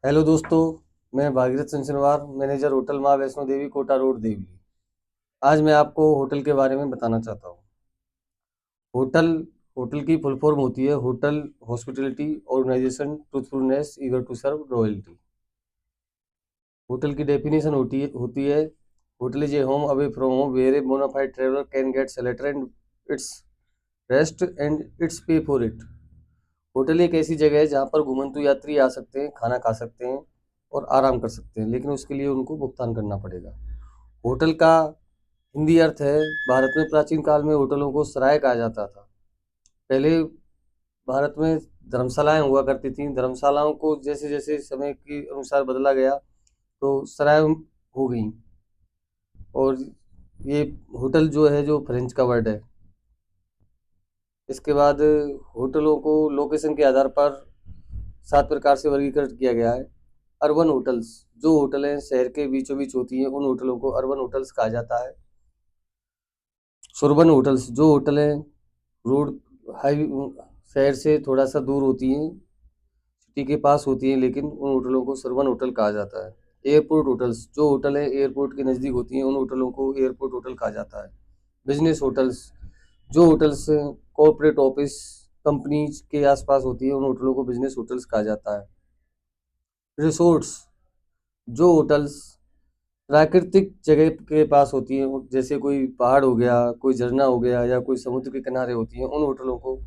Hello दोस्तों। मैं Bhagirath Singh, manager hotel माँ वैष्णो देवी, कोटा रोड, देवली। आज मैं आपको होटल के बारे में बताना चाहता हूँ। होटल होटल की फुल फॉर्म होती है hotel hospitality organization truthfulness eager to serve royalty. Hotel की डेफिनेशन होती है hotel is a home away from home where a bona fide traveller can get shelter and its rest and its pay for it. Hotel एक ऐसी जगह है जहाँ पर घुमंतु यात्री आ सकते हैं, खाना खा सकते हैं और आराम कर सकते हैं, लेकिन उसके लिए उनको भुगतान करना पड़ेगा। होटल का हिंदी अर्थ है। भारत में प्राचीन काल में होटलों को सराय कहा जाता था। पहले भारत में धर्मशालाएं हुआ करती थीं। धर्मशालाओं को जैसे जैसे समय के अनुसार बदला गया तो सराय हो गई। और ये होटल जो है, जो फ्रेंच का वर्ड है। इसके बाद होटलों को लोकेशन के आधार पर 7 प्रकार से वर्गीकृत किया गया है। अर्बन होटल्स, जो होटलें शहर के बीचों बीच होती हैं, उन होटलों को अर्बन होटल्स कहा जाता है। सुरबन होटल्स, जो होटलें रोड हाई शहर से थोड़ा सा दूर होती हैं, सिटी के पास होती हैं, लेकिन उन होटलों को सुरबन होटल कहा जाता है। एयरपोर्ट होटल्स, जो होटलें एयरपोर्ट के नज़दीक होती हैं, उन होटलों को एयरपोर्ट होटल कहा जाता है। बिजनेस होटल्स, जो होटल्स कॉर्पोरेट ऑफिस कंपनीज के आसपास होती है, उन होटलों को बिजनेस होटल्स कहा जाता है। रिसोर्ट्स, जो होटल्स प्राकृतिक जगह के पास होती हैं, जैसे कोई पहाड़ हो गया, कोई झरना हो गया या कोई समुद्र के किनारे होती हैं, उन होटलों को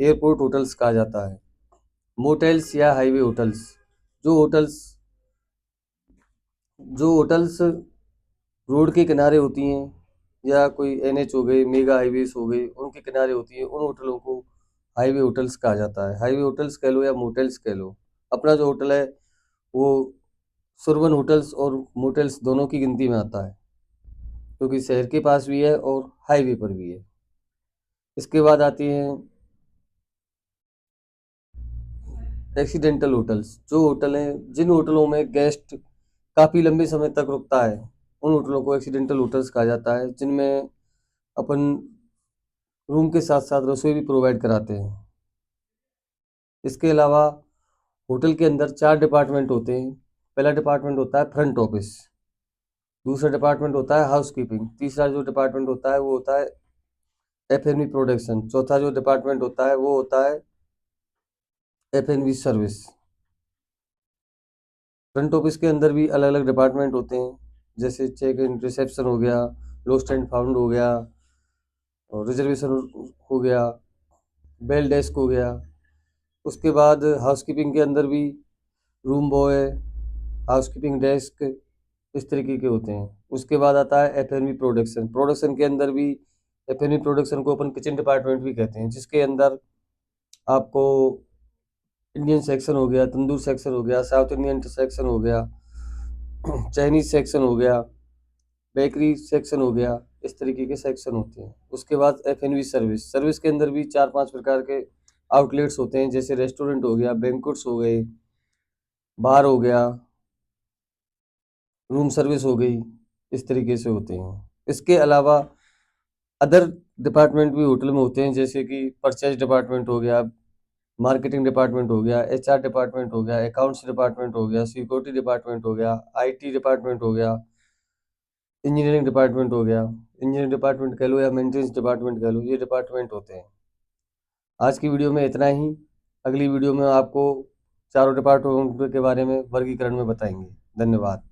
एयरपोर्ट होटल्स कहा जाता है। मोटेल्स या हाईवे होटल्स, जो होटल्स जो होटल्स रोड के किनारे होती हैं या कोई एनएच हो गई, मेगा हाईवेज हो गई, उनके किनारे होती हैं, उन होटलों को हाईवे होटल्स कहा जाता है। हाईवे होटल्स कह लो या मोटेल्स कह लो, अपना जो होटल है वो सुरबन होटल्स और मोटेल्स दोनों की गिनती में आता है, क्योंकि शहर के पास भी है और हाईवे पर भी है। इसके बाद आती हैं एक्सीडेंटल होटल्स, जो होटल हैं, जिन होटलों में गेस्ट काफ़ी लंबे समय तक रुकता है, उन होटलों को एक्सीडेंटल होटल्स कहा जाता है, जिनमें अपन रूम के साथ साथ रसोई भी प्रोवाइड कराते हैं। इसके अलावा होटल के अंदर 4 डिपार्टमेंट होते हैं। पहला डिपार्टमेंट होता है फ्रंट ऑफिस, दूसरा डिपार्टमेंट होता है हाउसकीपिंग, तीसरा जो डिपार्टमेंट होता है वो होता है एफ&बी प्रोडक्शन, चौथा जो डिपार्टमेंट होता है वो होता है एफ&बी सर्विस। फ्रंट ऑफिस के अंदर भी अलग अलग डिपार्टमेंट होते हैं, जैसे चेक इन रिसेप्शन हो गया, लोस्ट एंड फाउंड हो गया, और रिजर्वेशन हो गया, बेल डेस्क हो गया। उसके बाद हाउसकीपिंग के अंदर भी रूम बॉय, हाउसकीपिंग डेस्क, इस तरीके के होते हैं। उसके बाद आता है एफ&बी प्रोडक्शन। प्रोडक्शन के अंदर भी एफ&बी प्रोडक्शन को अपन किचन डिपार्टमेंट भी कहते हैं, जिसके अंदर आपको इंडियन सेक्शन हो गया, तंदूर सेक्शन हो गया, साउथ इंडियन सेक्शन हो गया, चाइनीज सेक्शन हो गया, बेकरी सेक्शन हो गया, इस तरीके के सेक्शन होते हैं। उसके बाद एफ&बी सर्विस, सर्विस के अंदर भी 4-5 प्रकार के आउटलेट्स होते हैं, जैसे रेस्टोरेंट हो गया, बैंक्वेट्स हो गए, बार हो गया, रूम सर्विस हो गई, इस तरीके से होते हैं। इसके अलावा अदर डिपार्टमेंट भी होटल में होते हैं, जैसे कि परचेज डिपार्टमेंट हो गया, मार्केटिंग डिपार्टमेंट हो गया, एचआर डिपार्टमेंट हो गया, अकाउंट्स डिपार्टमेंट हो गया, सिक्योरिटी डिपार्टमेंट हो गया, आईटी डिपार्टमेंट हो गया, इंजीनियरिंग डिपार्टमेंट हो गया। इंजीनियरिंग डिपार्टमेंट कह लो या मेंटेनेंस डिपार्टमेंट कह लो, ये डिपार्टमेंट होते हैं। आज की वीडियो में इतना ही। अगली वीडियो में आपको चारों डिपार्टमेंट के बारे में वर्गीकरण में बताएंगे। धन्यवाद।